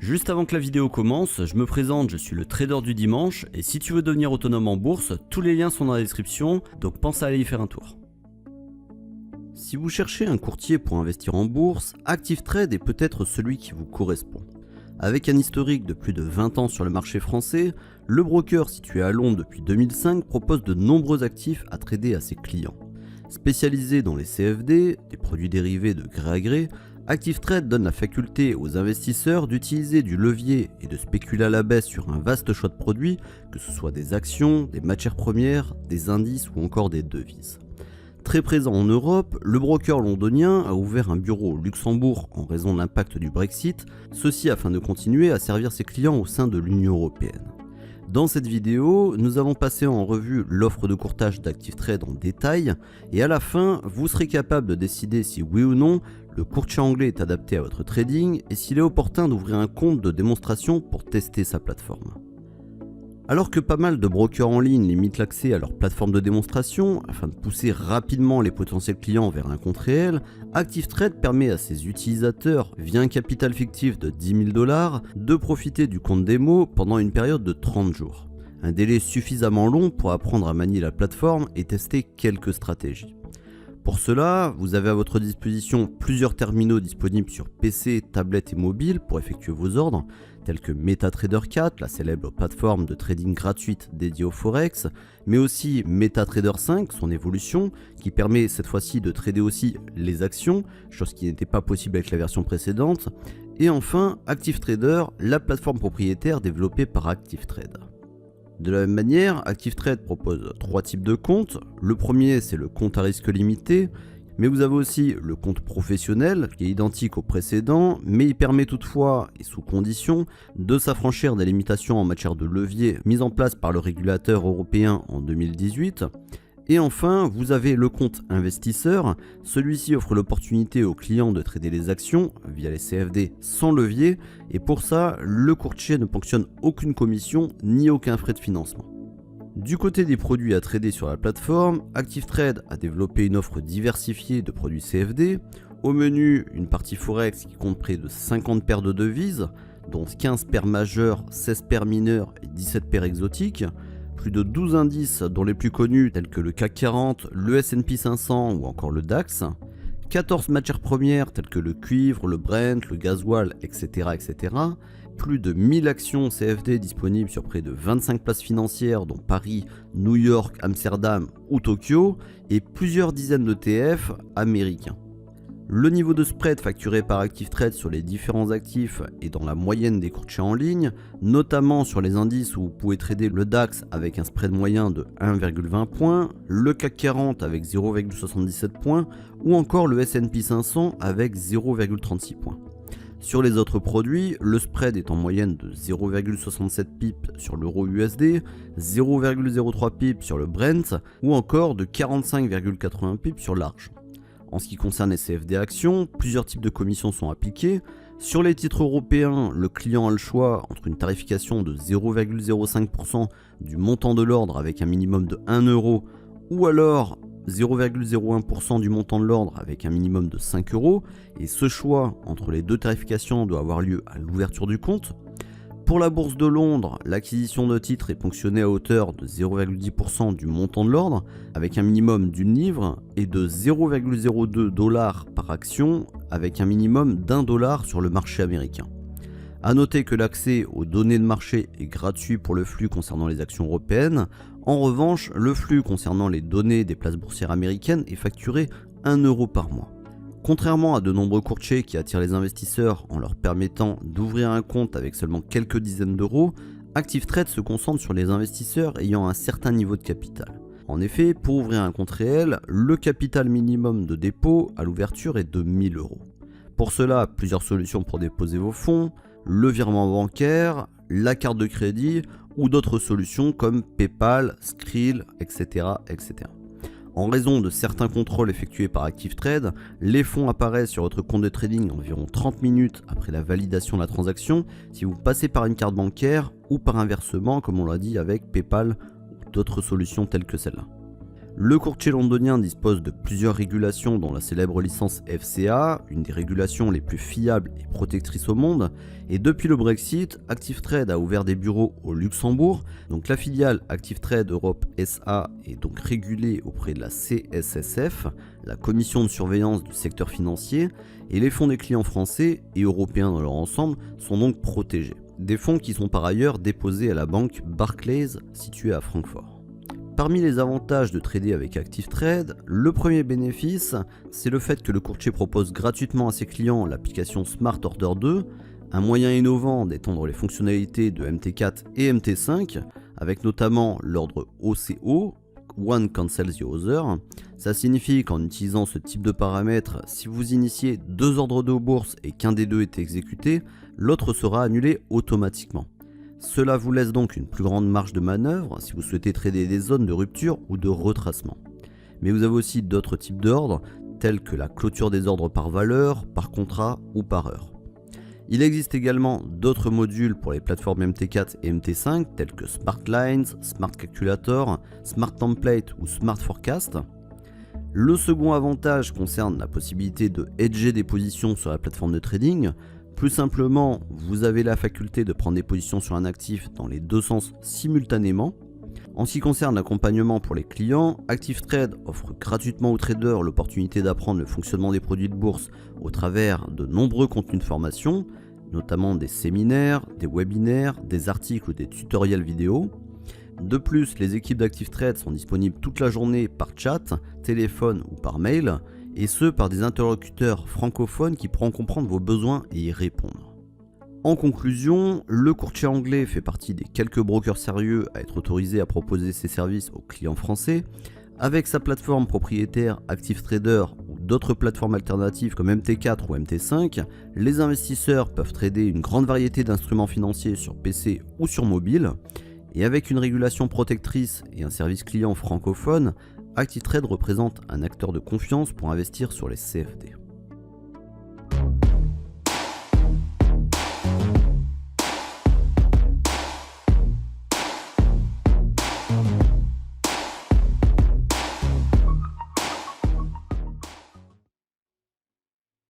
Juste avant que la vidéo commence, je me présente, je suis le trader du dimanche et si tu veux devenir autonome en bourse, tous les liens sont dans la description, donc pense à aller y faire un tour. Si vous cherchez un courtier pour investir en bourse, ActiveTrade est peut-être celui qui vous correspond. Avec un historique de plus de 20 ans sur le marché français, le broker situé à Londres depuis 2005 propose de nombreux actifs à trader à ses clients. Spécialisé dans les CFD, des produits dérivés de gré à gré, ActiveTrade donne la faculté aux investisseurs d'utiliser du levier et de spéculer à la baisse sur un vaste choix de produits, que ce soit des actions, des matières premières, des indices ou encore des devises. Très présent en Europe, le broker londonien a ouvert un bureau au Luxembourg en raison de l'impact du Brexit, ceci afin de continuer à servir ses clients au sein de l'Union européenne. Dans cette vidéo, nous allons passer en revue l'offre de courtage d'ActiveTrade en détail et à la fin, vous serez capable de décider si oui ou non le courtier anglais est adapté à votre trading et s'il est opportun d'ouvrir un compte de démonstration pour tester sa plateforme. Alors que pas mal de brokers en ligne limitent l'accès à leur plateforme de démonstration afin de pousser rapidement les potentiels clients vers un compte réel, ActiveTrade permet à ses utilisateurs, via un capital fictif de 10 000 $, de profiter du compte démo pendant une période de 30 jours. Un délai suffisamment long pour apprendre à manier la plateforme et tester quelques stratégies. Pour cela, vous avez à votre disposition plusieurs terminaux disponibles sur PC, tablette et mobile pour effectuer vos ordres, tels que MetaTrader 4, la célèbre plateforme de trading gratuite dédiée au Forex, mais aussi MetaTrader 5, son évolution, qui permet cette fois-ci de trader aussi les actions, chose qui n'était pas possible avec la version précédente, et enfin ActiveTrader, la plateforme propriétaire développée par ActiveTrade. De la même manière, ActiveTrade propose 3 types de comptes. Le premier, c'est le compte à risque limité, mais vous avez aussi le compte professionnel qui est identique au précédent, mais il permet toutefois, et sous condition, de s'affranchir des limitations en matière de levier mises en place par le régulateur européen en 2018. Et enfin, vous avez le compte investisseur. Celui-ci offre l'opportunité aux clients de trader les actions via les CFD sans levier et pour ça, le courtier ne ponctionne aucune commission ni aucun frais de financement. Du côté des produits à trader sur la plateforme, ActiveTrade a développé une offre diversifiée de produits CFD. Au menu, une partie Forex qui compte près de 50 paires de devises, dont 15 paires majeures, 16 paires mineures et 17 paires exotiques. Plus de 12 indices dont les plus connus tels que le CAC 40, le S&P 500 ou encore le DAX, 14 matières premières telles que le cuivre, le Brent, le gasoil, etc. Plus de 1000 actions CFD disponibles sur près de 25 places financières dont Paris, New York, Amsterdam ou Tokyo et plusieurs dizaines d'ETF américains. Le niveau de spread facturé par ActiveTrade sur les différents actifs est dans la moyenne des courtiers en ligne, notamment sur les indices où vous pouvez trader le DAX avec un spread moyen de 1,20 points, le CAC 40 avec 0,77 points ou encore le S&P 500 avec 0,36 points. Sur les autres produits, le spread est en moyenne de 0,67 pips sur l'euro USD, 0,03 pips sur le Brent ou encore de 45,80 pips sur l'argent. En ce qui concerne les CFD actions, plusieurs types de commissions sont appliquées. Sur les titres européens, le client a le choix entre une tarification de 0,05% du montant de l'ordre avec un minimum de 1 € ou alors 0,01% du montant de l'ordre avec un minimum de 5 €. Et ce choix entre les deux tarifications doit avoir lieu à l'ouverture du compte. Pour la bourse de Londres, l'acquisition de titres est ponctionnée à hauteur de 0,10% du montant de l'ordre, avec un minimum d'une livre, et de 0,02 $ par action, avec un minimum d'1 $ sur le marché américain. A noter que l'accès aux données de marché est gratuit pour le flux concernant les actions européennes. En revanche, le flux concernant les données des places boursières américaines est facturé 1 € par mois. Contrairement à de nombreux courtiers qui attirent les investisseurs en leur permettant d'ouvrir un compte avec seulement quelques dizaines d'euros, ActiveTrade se concentre sur les investisseurs ayant un certain niveau de capital. En effet, pour ouvrir un compte réel, le capital minimum de dépôt à l'ouverture est de 1 000 €. Pour cela, plusieurs solutions pour déposer vos fonds, le virement bancaire, la carte de crédit ou d'autres solutions comme PayPal, Skrill, etc. En raison de certains contrôles effectués par ActiveTrade, les fonds apparaissent sur votre compte de trading environ 30 minutes après la validation de la transaction si vous passez par une carte bancaire ou par un versement comme on l'a dit avec PayPal ou d'autres solutions telles que celle-là. Le courtier londonien dispose de plusieurs régulations dont la célèbre licence FCA, une des régulations les plus fiables et protectrices au monde, et depuis le Brexit, Active Trade a ouvert des bureaux au Luxembourg, donc la filiale Active Trade Europe SA est donc régulée auprès de la CSSF, la Commission de surveillance du secteur financier, et les fonds des clients français et européens dans leur ensemble sont donc protégés. Des fonds qui sont par ailleurs déposés à la banque Barclays située à Francfort. Parmi les avantages de trader avec Active Trade, le premier bénéfice, c'est le fait que le courtier propose gratuitement à ses clients l'application Smart Order 2, un moyen innovant d'étendre les fonctionnalités de MT4 et MT5, avec notamment l'ordre OCO, One Cancels the Other. Ça signifie qu'en utilisant ce type de paramètre, si vous initiez 2 ordres de bourse et qu'un des deux est exécuté, l'autre sera annulé automatiquement. Cela vous laisse donc une plus grande marge de manœuvre si vous souhaitez trader des zones de rupture ou de retracement. Mais vous avez aussi d'autres types d'ordres, tels que la clôture des ordres par valeur, par contrat ou par heure. Il existe également d'autres modules pour les plateformes MT4 et MT5, tels que Smart Lines, Smart Calculator, Smart Template ou Smart Forecast. Le second avantage concerne la possibilité de hedger des positions sur la plateforme de trading. Plus simplement, vous avez la faculté de prendre des positions sur un actif dans les deux sens simultanément. En ce qui concerne l'accompagnement pour les clients, Active Trade offre gratuitement aux traders l'opportunité d'apprendre le fonctionnement des produits de bourse au travers de nombreux contenus de formation, notamment des séminaires, des webinaires, des articles ou des tutoriels vidéo. De plus, les équipes d'Active Trade sont disponibles toute la journée par chat, téléphone ou par mail, et ce par des interlocuteurs francophones qui pourront comprendre vos besoins et y répondre. En conclusion, le courtier anglais fait partie des quelques brokers sérieux à être autorisés à proposer ses services aux clients français. Avec sa plateforme propriétaire Active Trader ou d'autres plateformes alternatives comme MT4 ou MT5, les investisseurs peuvent trader une grande variété d'instruments financiers sur PC ou sur mobile. Et avec une régulation protectrice et un service client francophone, Active Trade représente un acteur de confiance pour investir sur les CFD.